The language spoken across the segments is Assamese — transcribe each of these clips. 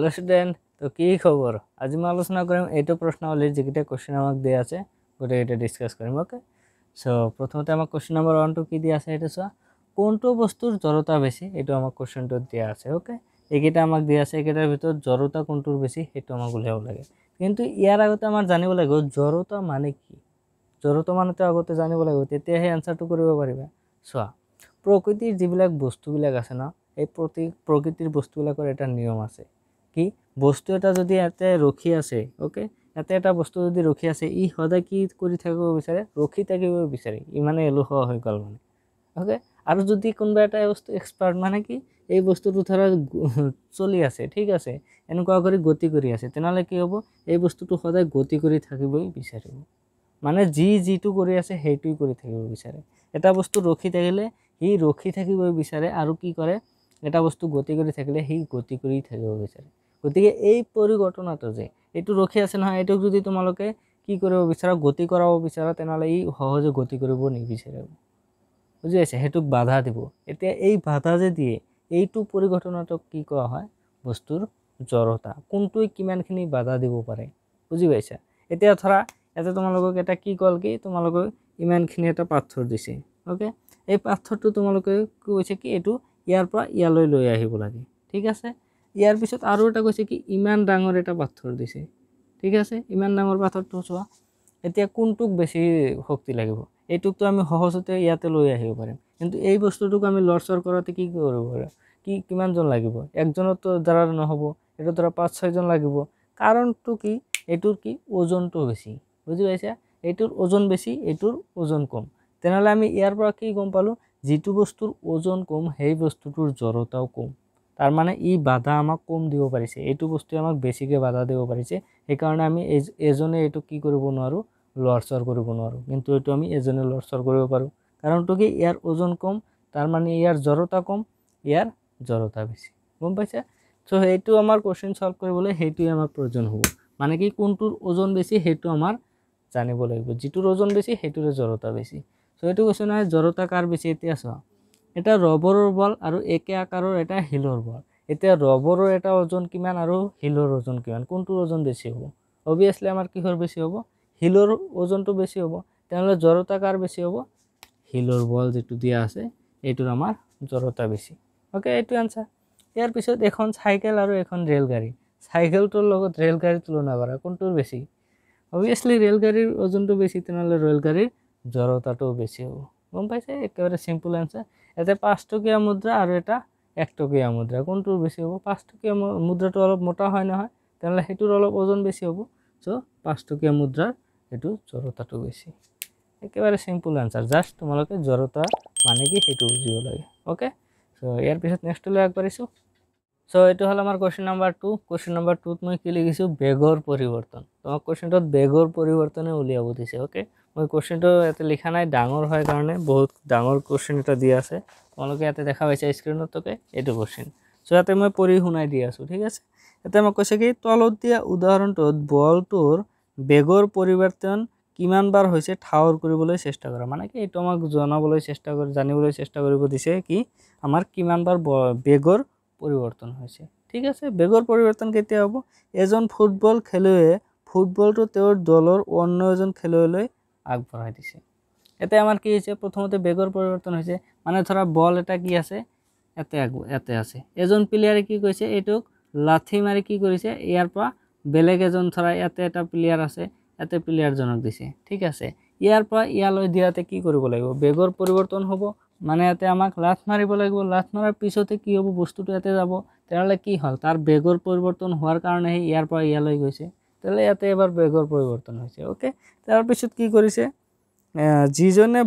हेलो स्टूडेंट तो কি খবৰ আজি মই আলোচনা কৰিম এইটো প্ৰশ্নাৱলীৰ যিকেইটা কোশ্চেন আমাক দিয়া আছে গোটেইটা ডিসকাস কৰিম ওকে সো প্ৰথমতে আমাক কোশ্চেন নম্বৰ 1 টো কি দিয়া আছে এটা চোৱা কোনটো বস্তুৰ জড়তা বেছি এটো আমাক কোশ্চেনটো দিয়া আছে ওকে এইকেইটা আমাক দিয়া আছে এইকেইটাৰ ভিতৰত জড়তা কোনটোৰ বেছি হেতু আমাক উলিয়াব লাগে কিন্তু ইয়াৰ আগতে আমাৰ জানিব লাগিব জড়তা মানে কি জড়তা মানে তো আগতে জানিব লাগিব তেতিয়াহে আনসাৰটো কৰিব পাৰিবা চোৱা প্ৰকৃতিৰ যিবিলাক বস্তুবিলাক আছে না এই প্ৰকৃতিৰ বস্তুবিলাকৰ এটা নিয়ম আছে কি বস্তু এটা যদি এতে ৰখি আছে ওকে এতে এটা বস্তু যদি ৰখি আছে ই সদায় কি কৰি থাকিব বিচাৰে ৰখি থাকিব বিচাৰে ই মানে এলোহা হৈ গল মানে ওকে আৰু যদি কোনবা এটা বস্তু এক্সপাৰ্ট মানে কি এই বস্তুটো ধৰা চলি আছে ঠিক আছে এনেকুৱা কৰি গতি কৰি আছে তেনালে কি হ'ব এই বস্তুটো সদায় গতি কৰি থাকিবই বিচাৰিব মানে জিটো কৰি আছে হেইটোই কৰি থাকিব বিচাৰে এটা বস্তু ৰখি থাকিলে হি ৰখি থাকিবই বিচাৰে আৰু কি কৰে এটা বস্তু গতি কৰি থাকিলে হি গতি কৰি থাকিব বিচাৰে গতিকে এই পৰিঘটনাটো যে এটো ৰখি আছে নহয় এটো যদি তোমালোকে কি কৰিব বিচাৰা গতি কৰাব বিচাৰা তেনালে ই সহজে গতি কৰিব নিবিচাৰে বুজি আছে হেতুক বাধা দিব এতিয়া এই বাধা যে দিয়ে এইটো পৰিঘটনাটো কি কোৱা হয় বস্তুৰ জড়তা কোনটোই কিমানখিনি বাধা দিব পাৰে বুজি পাইছা এতিয়া ধৰা এতে তোমালোকক এটা কি কল কি তোমালোকক ইমানখিনি এটা পাথৰ দিছে ওকে এই পাথৰটো তোমালোকে কৈছে কি এটো ইয়াৰ পৰা ইয়ালৈ লৈ আহিব লাগে ঠিক আছে ইয়াৰ পিছত আৰু এটা কৈছে কি ইমান ডাঙৰ এটা পাথৰ দিছে ঠিক আছে ইমান ডাঙৰ পাথৰটো চোৱা এতিয়া কোনটোক বেছি শক্তি লাগিব এইটোক তো আমি সহজতে ইয়াতে লৈ আহিব পাৰিম কিন্তু এই বস্তুটোক আমি লৰচৰ কৰাতে কি কৰিব কি কিমান জন লাগিব একজনৰ তো দ্বাৰা নহব এটা দ্বাৰা 5-6 জন লাগিব কাৰণটো কি এটোৰ কি ওজনটো বেছি বুজি পাইছা এটোৰ ওজন বেছি এটোৰ ওজন কম তেনালে আমি ইয়াৰ পৰা কি গম পালো যেটো বস্তুৰ ওজন কম সেই বস্তুটোৰ জড়তাও কম তাৰ মানে ই বাধা আমাক কম দিব পাৰিছে এটো বস্তু আমাক বেছিকে বাধা দিব পাৰিছে এই কাৰণে আমি এজনে এটো কি কৰিব নোৱাৰো লৰচৰ কৰিব নোৱাৰো কিন্তু এটো আমি এজনে লৰচৰ কৰিব পাৰো কাৰণটো কি ইয়াৰ ওজন কম তাৰ মানে ইয়াৰ জড়তা কম ইয়াৰ জড়তা বেছি গম পাইছা সো এইটো আমাৰ কোশ্চেন সলভ কৰিবলৈ হেতুই আমাৰ প্ৰয়োজন হ'ব মানে কি কোনটোৰ ওজন বেছি হেতু আমাৰ জানিব লাগিব যেটোৰ ওজন বেছি হেতুৰ জড়তা বেছি সো এটো কোশ্চেন হয় জড়তা কাৰ বেছি এতিয়া চোৱা এটা ৰবৰৰ বল আৰু একে আকাৰৰ এটা হিলৰ বল এতিয়া ৰবৰৰ এটা ওজন কিমান আৰু হিলৰ ওজন কিমান কোনটোৰ ওজন বেছি হ'ব অবিয়াসলি আমাৰ কিহৰ বেছি হ'ব হিলৰ ওজনটো বেছি হ'ব তেনলে জড়তা কাৰ বেছি হ'ব হিলৰ বল যেটো দিয়া আছে এটোৰ আমাৰ জড়তা বেছি ওকে এটো আনসাৰ ইয়াৰ পিছত এখন সাইকেল আৰু এখন ৰেলগাড়ী সাইকেলটোৰ লগত ৰেলগাড়ী তুলনা কৰা কোনটোৰ বেছি অবিয়াসলি ৰেলগাড়ীৰ ওজনটো বেছি তেনলে ৰেলগাড়ীৰ জড়তাটো বেছি হ'ব গম পাইছে একেবাৰে সিম্পল আনসাৰ এতে 5 টকীয়া মুদ্ৰা আৰু এটা 1 টকীয়া মুদ্ৰা কোনটোৰ বেছি হ'ব 5 টকীয়া মুদ্ৰাটো অলপ মোটা হয় নহয় তেনলে হেতুৰ অলপ ওজন বেছি হ'ব সো 5 টকীয়া মুদ্ৰাৰ এটো জড়তাটো বেছি একেবাৰে সিম্পল আনসার জাস্ট তোমালোকে জড়তা মানে কি হেতু বুজিব লাগে ওকে সো ইয়াৰ পিছত নেক্সট লৈ আগবাঢ়িছো সো এটো হল আমাৰ কোশ্চেন নাম্বাৰ 2 কোশ্চেন নাম্বাৰ 2 ত মই কি লিখিছো বেগৰ পৰিৱৰ্তন তোমাক কোশ্চেনটোত বেগৰ পৰিৱৰ্তনে উলিয়াব দিছে ওকে মই কোশ্চেনটো এতে লিখা নাই ডাঙৰ হয় কাৰণে বহুত ডাঙৰ কোশ্চেন এটা দিয়া আছে তোমালোকে এতে দেখা পাইছা স্ক্ৰিনত ওকে এটো কোশ্চেন সো এতে মই পঢ়ি শুনাই দি আছো ঠিক আছে এতে মই কৈছে কি তলত দিয়া উদাহৰণটোত বলটোৰ বেগৰ পৰিৱৰ্তন কিমান বাৰ হৈছে ঠাৱৰ কৰিবলৈ চেষ্টা কৰা মানে কি এটো আমাক জনাবলৈ চেষ্টা কৰি জানিবলৈ চেষ্টা কৰিব দিছে কি আমাৰ কিমান বাৰ বেগৰ পৰিৱৰ্তন হৈছে ঠিক আছে বেগৰ পৰিৱৰ্তন কেতিয়া হ'ব এজন ফুটবল খেলুৱৈয়ে ফুটবলটো তেওঁৰ দলৰ অন্য এজন খেলুৱৈলৈ আগবঢ়াই দিছে এতে আমাৰ কি হৈছে প্ৰথমতে বেগৰ পৰিৱৰ্তন হৈছে মানে ধৰা বল এটা কি আছে এতে আছে এজন প্লেয়াৰে কি কৈছে এটোক লাঠি মাৰি কি কৰিছে ইয়াৰ পৰা বেলেগ এজন ধৰা এতে এটা প্লেয়াৰ আছে এতে প্লেয়াৰ জনক দিছে ঠিক আছে ইয়াৰ পৰা ইয়ালৈ দিয়াতে কি কৰিব লাগিব বেগৰ পৰিৱৰ্তন হ'ব মানে এতে আমাক লাঠ মাৰিব লাগিব লাঠ মাৰাৰ পিছতে কি হ'ব বস্তুটো এতে যাব তেনলে কি হল তাৰ বেগৰ পৰিৱৰ্তন হোৱাৰ কাৰণে ইয়াৰ পৰা ইয়ালৈ গৈছে তেলে এতে এবাৰ বেগৰ পৰিৱৰ্তন হৈছে ওকে তাৰ পিছত কি কৰিছে যিজনে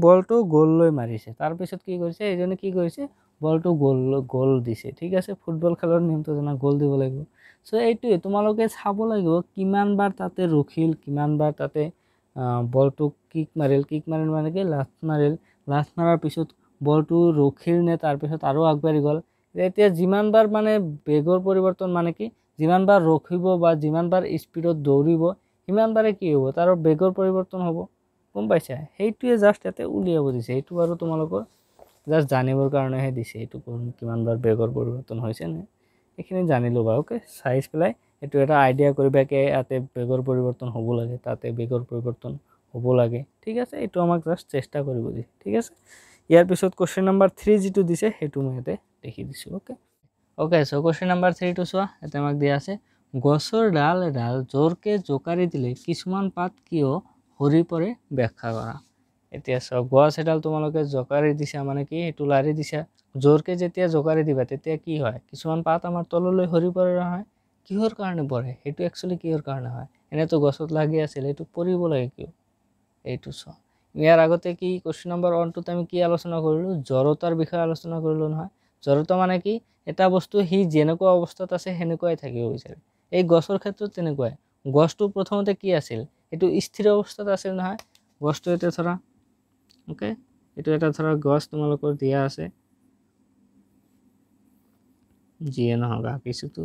বলটো গোল লৈ মাৰিছে তাৰ পিছত কি কৰিছে এজনে কি কৰিছে বলটো গোল দিছে ঠিক আছে ফুটবল খেলৰ নিয়মটো জানা গোল দিব লাগিব সো এইটোৱে তোমালোকে চাব লাগিব কিমান বাৰ তাতে ৰখিল কিমান বাৰ তাতে বলটো কিক মাৰিল মানে কি লাঠ মাৰাৰ পিছত বলটো ৰখিল নে তাৰ পিছত আৰু আগবাঢ়ি গল এতিয়া যিমান বাৰ মানে বেগৰ পৰিৱৰ্তন মানে কি যিমান বাৰ ৰখিব বা যিমান বাৰ স্পিডত দৌৰিব ইমান বাৰে কি হ'ব তাৰ বেগৰ পৰিৱৰ্তন হ'ব গম পাইছা হেইটোৱে জাস্ট এতে উলিয়াব দিছে এইটো আৰু তোমালোকৰ জাস্ট জানিবৰ কাৰণেহে দিছে এইটো কিমান বাৰ বেগৰ পৰিৱৰ্তন হৈছে নে এইখিনি জানি ল'বা ওকে চাইজ পেলাই এইটো এটা আইডিয়া কৰিবা কি ইয়াতে বেগৰ পৰিৱৰ্তন হ'ব লাগে তাতে বেগৰ পৰিৱৰ্তন হ'ব লাগে ঠিক আছে এইটো আমাক জাস্ট চেষ্টা কৰিব দি ঠিক আছে ইয়াৰ পিছত কোৱেশ্চন নম্বৰ 3 যেটো দিছে হেতু মই ইয়াতে দেখি দিছো ওকে সো কোৱেশ্চন নম্বৰ 3 টো চোৱা এতে আমাক দিয়া আছে গছৰ ডাল এডাল জোৰকে জোকাৰি দিলে কিছুমান পাত কিয় হৰি পৰে ব্যাখ্যা কৰা এতিয়া সব গছ এডাল তোমালোকে জোকাৰি দিছা মানে কি হেতু লাৰি দিছা জোৰকে যেতিয়া জোকাৰি দিবা তেতিয়া কি হয় কিছুমান পাত আমাৰ তললৈ হৰি পৰে নহয় কিহৰ কাৰণে পৰে হেতু একচুয়ালি কিহৰ কাৰণে হয় এনে তো গছত লাগি আছিল হেতু পৰিব লাগে কিয় এইটো চোৱা ইয়াৰ আগতে কি কোৱেশ্চন নম্বৰ 1 টোত আমি কি আলোচনা কৰিলো জড়তাৰ বিষয়ে আলোচনা কৰিলো নহয় জড়তা মানে কি এটা বস্তু হি যেনেকুৱা অৱস্থাত আছে হেনেকুৱাই থাকিব বিচাৰে এই গছৰ ক্ষেত্ৰত তেনেকুৱাই গছটো প্ৰথমতে কি আছিল এটো স্থিৰ অৱস্থাত আছিল নহয় গছটো এটা ধৰা ওকে এটো এটা ধৰা গছ তোমালোকৰ দিয়া আছে জিয়ে নহবা কিছুটো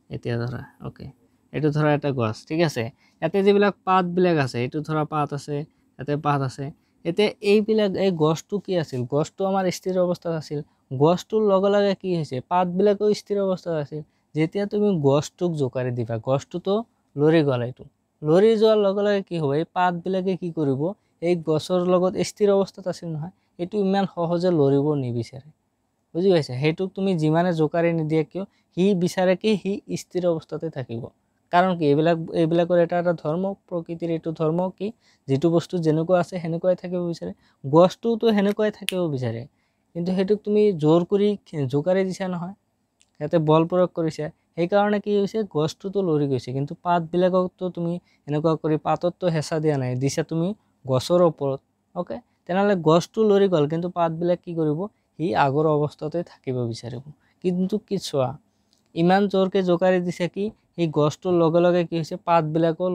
এতিয়া ধৰা ওকে এটো ধৰা এটা গছ ঠিক আছে ইয়াতে যেবিলাক পাত বিলাক আছে এটো ধৰা পাত আছে ইয়াতে পাত আছে এতে এইবিলাক এই গছটো কি আছিল গছটো আমাৰ স্থিৰ অৱস্থাত আছিল গছটোৰ লগে লগে কি হৈছে পাত বিলাকও স্থিৰ অৱস্থাত আছিল যেতিয়া তুমি গছটোক জোকাৰি দিবা গছটো তো লৰি গল এইটো লৰি যোৱাৰ লগে লগে কি হ'ব এই পাত বিলাকে কি কৰিব এই গছৰ লগত স্থিৰ অৱস্থাত আছিল নহয় এটো ইমান সহজে লৰিব নিবিচাৰে বুজি পাইছা হেতু তুমি যিমানে জোকাৰি নিদিয়া কিয় হি বিচাৰে কি হি স্থিৰ অৱস্থাতে থাকিব কাৰণ কি এইবিলাকৰ এটা ধৰ্ম প্ৰকৃতিৰ এটো ধৰ্ম কি যেটো বস্তু যেনেকুৱা আছে হেনেকুৱাই থাকিব বিচাৰে গছটো তো হেনেকুৱাই থাকিব বিচাৰে কিন্তু হেতুক তুমি জোৰ কৰি জোকাৰি দিছা নহয় ইয়াতে বল প্ৰয়োগ কৰিছে সেই কাৰণে কি হৈছে গছটো তো লৰি গৈছে কিন্তু পাত বিলাকক তো তুমি এনেকুৱা কৰি পাতত তো হেঁচা দিয়া নাই দিছা তুমি গছৰ ওপৰত ওকে তেনেহলে গছটো লৰি গল কিন্তু পাত বিলাক কি কৰিব হি আগৰ অৱস্থাতে থাকিব বিচাৰিব কিন্তু কি চোৱা ইমান জোৰকে জোকাৰি দিছে কি এই গছটোৰ লগে লগে কি হৈছে পাত বিলাকও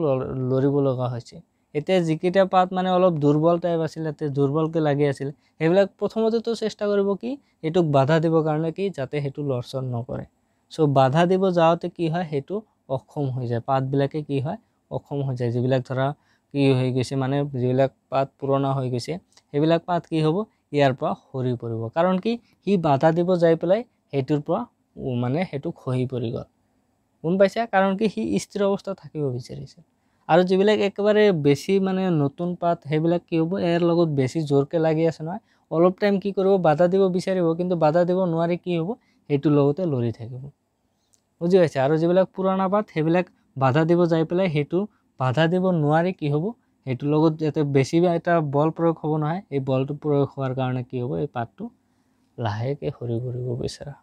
লৰিব লগা হৈছে এতিয়া যিকিটা পাত মানে অলপ দুৰ্বল টাইপ আছিল এতে দুৰ্বলকে লাগি আছিল হেবিলাক প্ৰথমতে তো চেষ্টা কৰিব কি এটুক বাধা দিব কাৰণে কি যাতে হেতু লৰচৰ নকৰে সো বাধা দিব যাওতে কি হয় হেতু অক্ষম হৈ যায় পাত বিলাকে কি হয় অক্ষম হৈ যায় যিবিলাক ধৰা কি হৈ গৈছে মানে যিবিলাক পাত পুৰণা হৈ গৈছে হেবিলাক পাত কি হ'ব ইয়াৰ পৰা হৰি পৰিব কাৰণ কি হি বাধা দিব যাই পেলাই হেতুৰ পৰা মানে হেতু খহি পৰি গল কোন পাইছা কাৰণ কি হি স্থিৰ অৱস্থাত থাকিব বিচাৰিছে আৰু যিবিলাক একেবাৰে বেছি মানে নতুন পাত হেবিলাক কি হ'ব এৰ লগত বেছি জোৰকে লাগি আছে নহয় অলপ টাইম কি কৰিব বাধা দিব বিচাৰিব কিন্তু বাধা দিব নোৱাৰি কি হ'ব হেতু লগতে লৰি থাকিব বুজি পাইছা আৰু যিবিলাক পুৰণা পাত হেবিলাক বাধা দিব যাই পেলাই হেতু বাধা দিব নোৱাৰি কি হ'ব হেতু লগত যাতে বেছি এটা বল প্ৰয়োগ হ'ব নহয় এই বলটো প্ৰয়োগ হোৱাৰ কাৰণে কি হ'ব এই পাতটো লাহেকে হৰি পৰিব বিচাৰা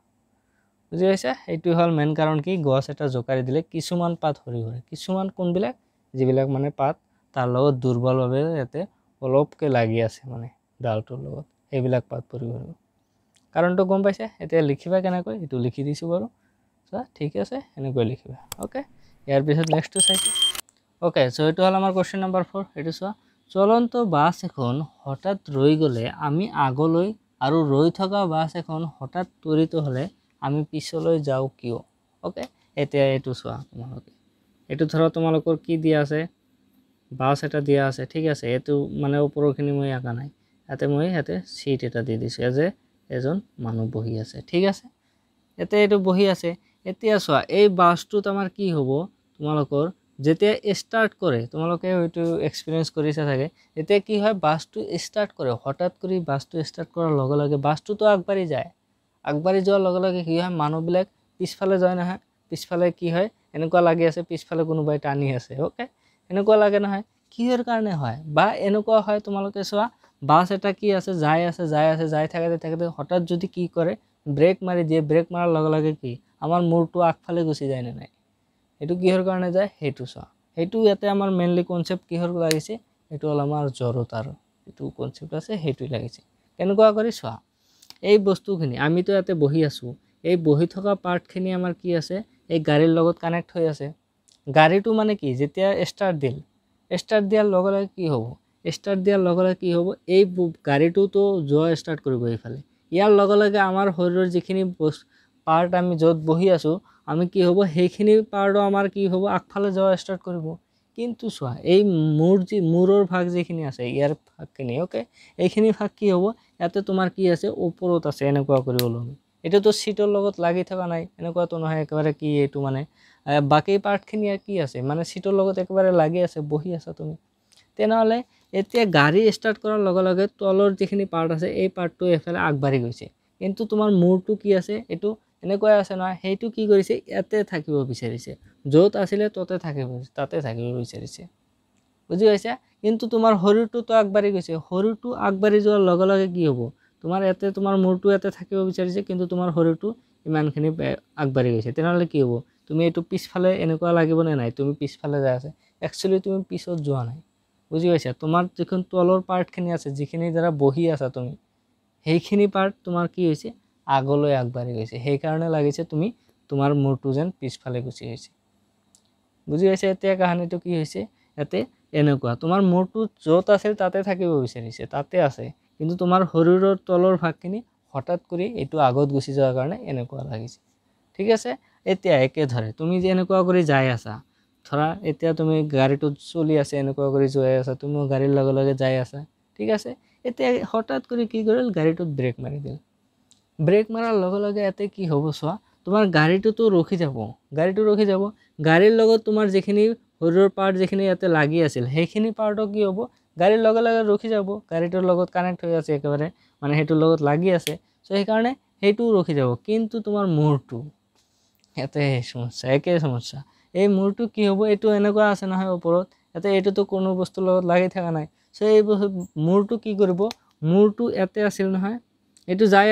বুজি পাইছা এইটো হল মেন কাৰণ কি গছ এটা জোকাৰি দিলে কিছুমান পাত হৰি হৰি কিছুমান কোনবিলাক যিবিলাক মানে পাত তাৰ লগত দুৰ্বলভাৱে ইয়াতে অলপকে লাগি আছে মানে ডালটোৰ লগত এইবিলাক পাত পৰিব কাৰণটো গম পাইছা এতিয়া লিখিবা কেনেকৈ এটো লিখি দিছো বাৰু সো ঠিক আছে এনেকৈ লিখিবা ওকে ইয়াৰ পিছত নেক্সট চাইছো ওকে সো এটো হল আমাৰ কোৱেশ্চন নম্বৰ 4 এটো চোৱা চলন্ত বাস এখন হঠাৎ ৰৈ গলে আমি আগলৈ আৰু ৰৈ থকা বাস এখন হঠাৎ ত্বৰিত হলে আমি পিছলৈ যাও কিয় ওকে এতিয়া এটো চোৱা তোমালোকে এটো ধৰা তোমালোকৰ কি দিয়া আছে বাস এটা দিয়া আছে ঠিক আছে এটো মানে ওপৰখিনি মই আঁকা নাই ইয়াতে মই ইয়াতে সিট এটা দি দিছো যে এজন মানুহ বহি আছে ঠিক আছে এতে এটো বহি আছে এতিয়া চোৱা এই বাসটোত আমাৰ কি হ'ব তোমালোকৰ যেতিয়া স্টাৰ্ট কৰে তোমালোকে হয়তো এক্সপেৰিয়েন্স কৰিছা থাকে এতিয়া কি হয় বাসটো স্টাৰ্ট কৰে হঠাৎ কৰি বাসটো স্টাৰ্ট কৰাৰ লগে লগে বাসটো তো আগবাঢ়ি যায় আগবাঢ়ি যোৱাৰ লগে লগে কি হয় মানুহবিলাক পিছফালে যায় নহয় পিছফালে কি হয় এনেকুৱা লাগি আছে পিছফালে কোনোবাই টানি আছে ওকে এনেকুৱা লাগে নহয় কিহৰ কাৰণে হয় বা এনেকুৱা হয় তোমালোকে চোৱা বাস এটা কি আছে যাই থাকে হঠাৎ যদি কি কৰে ব্ৰেক মাৰি দিয়ে ব্ৰেক মাৰাৰ লগে লগে কি আমাৰ মূৰটো আগফালে গুচি যায় না নাই এটো কিহৰ কাৰণে যায় হেতু চোৱা হেতু ইয়াতে আমাৰ মেইনলি কনসেপ্ট কিহৰ লাগিছে এটো হল আমাৰ জড়তাৰ এটো কনসেপ্ট আছে হেতু লাগিছে কেনেকুৱা কৰি চোৱা এই বস্তুখিনি আমিতো ইয়াতে বহি আছো এই বহি থকা পাৰ্টখিনি আমাৰ কি আছে এই গাড়ীৰ লগত কানেক্ট হৈ আছে গাড়ীটো মানে কি যেতিয়া স্টাৰ্ট দিয়াৰ লগে লগে কি হ'ব স্টাৰ্ট দিয়াৰ লগে লগে কি হ'ব এই গাড়ীটো তো যোৱা স্টাৰ্ট কৰিব এইফালে ইয়াৰ লগে লগে আমাৰ শৰীৰৰ যিখিনি পাৰ্ট আমি যত বহি আছো আমি কি হ'ব সেইখিনি পাৰ্টও আমাৰ কি হ'ব আগফালে যোৱা স্টাৰ্ট কৰিব কিন্তু চোৱা এই মূৰৰ ভাগ যিখিনি আছে ইয়াৰ ভাগখিনি ওকে এইখিনি ভাগ কি হ'ব ইয়াতে তোমাৰ কি আছে ওপৰত আছে এনেকুৱা কৰি ওলমি এইটো তো সিটৰ লগত লাগি থকা নাই, এনেকুৱাতো নহয় একেবাৰে কি এইটো মানে বাকী পাৰ্টখিনি কি আছে মানে সিটৰ লগত একেবাৰে লাগি আছে, বহি আছা তুমি। তেনেহ'লে এতিয়া গাড়ী ষ্টাৰ্ট কৰাৰ লগে লগে তলৰ যিখিনি পাৰ্ট আছে এই পাৰ্টটো এফালে আগবাঢ়ি গৈছে, কিন্তু তোমাৰ মূৰটো কি আছে এইটো এনেকুৱাই আছে নহয়, সেইটো কি কৰিছে ইয়াতে থাকিব বিচাৰিছে, য'ত আছিলে তাতে থাকিব বিচাৰিছে, বুজি পাইছা। কিন্তু তোমাৰ শৰীৰটোতো আগবাঢ়ি গৈছে, শৰীৰটো আগবাঢ়ি যোৱাৰ লগে লগে কি হ'ব, তোমাৰ ইয়াতে তোমাৰ মূৰটো ইয়াতে থাকিব বিচাৰিছে, কিন্তু তোমাৰ শৰীৰটো ইমানখিনি আগবাঢ়ি গৈছে। তেনেহ'লে কি হ'ব, তুমি এইটো পিছফালে এনেকুৱা লাগিবনে নাই তুমি পিছফালে যাই আছে, একচুৱেলি তুমি পিছত যোৱা নাই, বুজি পাইছা। তোমাৰ যিখন তলৰ পাৰ্টখিনি আছে, যিখিনি দ্বাৰা বহি আছা তুমি, সেইখিনি পাৰ্ট তোমাৰ কি হৈছে আগলৈ আগবাঢ়ি গৈছে, সেইকাৰণে লাগিছে তুমি তোমাৰ মূৰটো যেন পিছফালে গুচি গৈছে, বুজি পাইছা। এতিয়া কাহিনীটো কি হৈছে, ইয়াতে এনেকুৱা তোমাৰ মূৰটো য'ত আছিল তাতে থাকিব বিচাৰিছে, তাতে আছে, কিন্তু তোমাৰ শৰীৰৰ তলৰ ভাগখিনি হঠাৎ কৰি এইটো আগত গুচি যোৱাৰ কাৰণে এনেকুৱা লাগিছে, ঠিক আছে। এতিয়া একেধৰে তুমি যে এনেকুৱা কৰি যাই আছা, ধৰা এতিয়া তুমি গাড়ীটোত চলি আছে, এনেকুৱা কৰি যাই আছা, তুমিও গাড়ীৰ লগে লগে যাই আছা, ঠিক আছে। এতিয়া হঠাৎ কৰি কি কৰিল, গাড়ীটোত ব্ৰেক মাৰি দিল। ব্ৰেক মাৰাৰ লগে লগে ইয়াতে কি হ'ব চোৱা, তোমাৰ গাড়ীটোতো ৰখি যাব, গাড়ীৰ লগত তোমাৰ যিখিনি শৰীৰৰ পাৰ্ট যিখিনি ইয়াতে লাগি আছিল সেইখিনি পাৰ্টও কি হ'ব, গাড়ীৰ লগে লগে ৰখি যাব, গাড়ীটোৰ লগত কানেক্ট হৈ আছে একেবাৰে, মানে সেইটোৰ লগত লাগি আছে, চ' সেইকাৰণে সেইটোও ৰখি যাব। কিন্তু তোমাৰ মূৰটো ইয়াতে সমস্যা, একে সমস্যা, এই মূৰটো কি হ'ব, এইটো এনেকুৱা আছে নহয় ওপৰত, ইয়াতে এইটোতো কোনো বস্তুৰ লগত লাগি থকা নাই, চ' এই মূৰটো কি কৰিব, মূৰটো ইয়াতে আছিল নহয়, এইটো যাই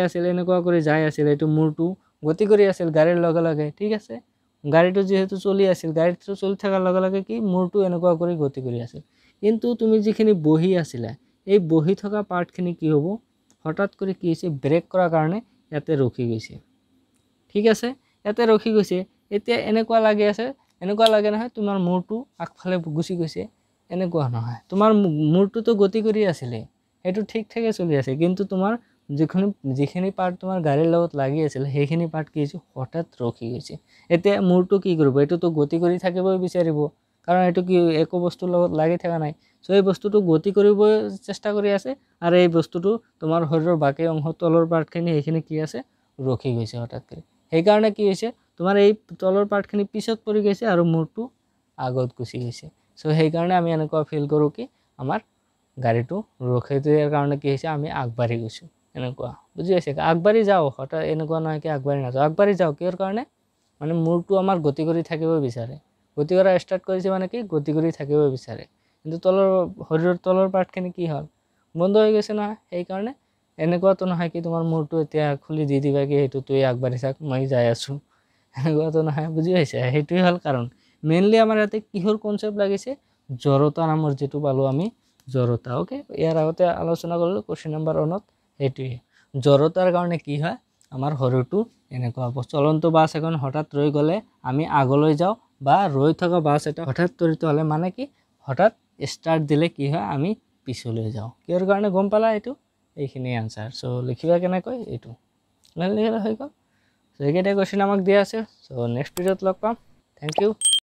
আছিল এনেকুৱা কৰি যাই আছিল, এইটো মূৰটো গতি কৰি আছিল গাড়ীৰ লগে লগে, ঠিক আছে। গাড়ীটো যিহেতু চলি আছিল, গাড়ীটো চলি থকাৰ লগে লগে কি মূৰটো এনেকুৱা কৰি গতি কৰি আছিল, কিন্তু তুমি যিখিনি বহি আছিলা এই বহি থকা পাৰ্টখিনি কি হ'ব, হঠাৎ কৰি কি হৈছে, ব্ৰেক কৰাৰ কাৰণে ইয়াতে ৰখি গৈছে, ঠিক আছে, ইয়াতে ৰখি গৈছে। এতিয়া এনেকুৱা লাগে নহয় তোমাৰ মূৰটো আগফালে গুচি গৈছে, এনেকুৱা নহয়, তোমাৰ মূৰটোতো গতি কৰি আছিলে, সেইটো ঠিক ঠাকে চলি আছে, কিন্তু তোমাৰ যিখিনি পাৰ্ট তোমাৰ গাড়ীৰ লগত লাগি আছিল সেইখিনি পাৰ্ট কি হৈছে, হঠাৎ ৰখি গৈছে। এতিয়া মূৰটো কি কৰিব, এইটোতো গতি কৰি থাকিবই বিচাৰিব, কাৰণ এইটো কি একো বস্তুৰ লগত লাগি থকা নাই, চ' এই বস্তুটো গতি কৰিবই চেষ্টা কৰি আছে, আৰু এই বস্তুটো তোমাৰ শৰীৰৰ বাকী অংশ তলৰ পাৰ্টখিনি সেইখিনি কি আছে, ৰখি গৈছে হঠাৎ কৰি, সেইকাৰণে কি হৈছে, তোমাৰ এই তলৰ পাৰ্টখিনি পিছত পৰি গৈছে আৰু মূৰটো আগত গুচি গৈছে। চ' সেইকাৰণে আমি এনেকুৱা ফিল কৰোঁ কি আমাৰ গাড়ীটো ৰখি দিয়াৰ কাৰণে কি হৈছে, আমি আগবাঢ়ি গৈছোঁ, এনেকুৱা, বুজি পাইছে। আগবাঢ়ি যাওঁ, হঠাৎ এনেকুৱা নহয় কি আগবাঢ়ি নাযাওঁ, আগবাঢ়ি যাওঁ, কিহৰ কাৰণে, মানে মূৰটো আমাৰ গতি কৰি থাকিব বিচাৰে, গতি কৰা ষ্টাৰ্ট কৰিছে মানে কি গতি কৰি থাকিব বিচাৰে, কিন্তু শৰীৰৰ তলৰ পাৰ্টখিনি কি হ'ল, বন্ধ হৈ গৈছে নহয়। সেইকাৰণে এনেকুৱাতো নহয় কি তোমাৰ মূৰটো এতিয়া খুলি দি দিবা কি সেইটো তুই আগবাঢ়ি থাক মই যাই আছোঁ, এনেকুৱাতো নহয়, বুজি পাইছে। সেইটোৱে হ'ল কাৰণ, মেইনলি আমাৰ ইয়াতে কিহৰ কনচেপ্ট লাগিছে, জড়তা নামৰ যিটো পালোঁ আমি, জড়তা, অ'কে। ইয়াৰ আগতে আলোচনা কৰিলোঁ কুৱেশ্যন নম্বৰ 1ত, সেইটোৱে জড়তাৰ কাৰণে কি হয়, আমাৰ শৰীৰটো এনেকুৱা হ'ব। চলন্ত বাছ এখন হঠাৎ ৰৈ গ'লে আমি আগলৈ যাওঁ, বা ৰৈ থকা বাছ এটা হঠাৎ ত্বৰিত হ'লে মানে কি হঠাৎ ষ্টাৰ্ট দিলে কি হয়, আমি পিছলৈ যাওঁ, কিহৰ কাৰণে গম পালা, এইটো এইখিনি আনচাৰ। চ' লিখিবা কেনেকৈ, এইটো লিখিলে হৈ গ'ল। চ' এইকেইটা কুৱেশ্যন আমাক দিয়া আছে, চ' নেক্সট ভিডিঅ'ত লগ পাম, থেংক ইউ।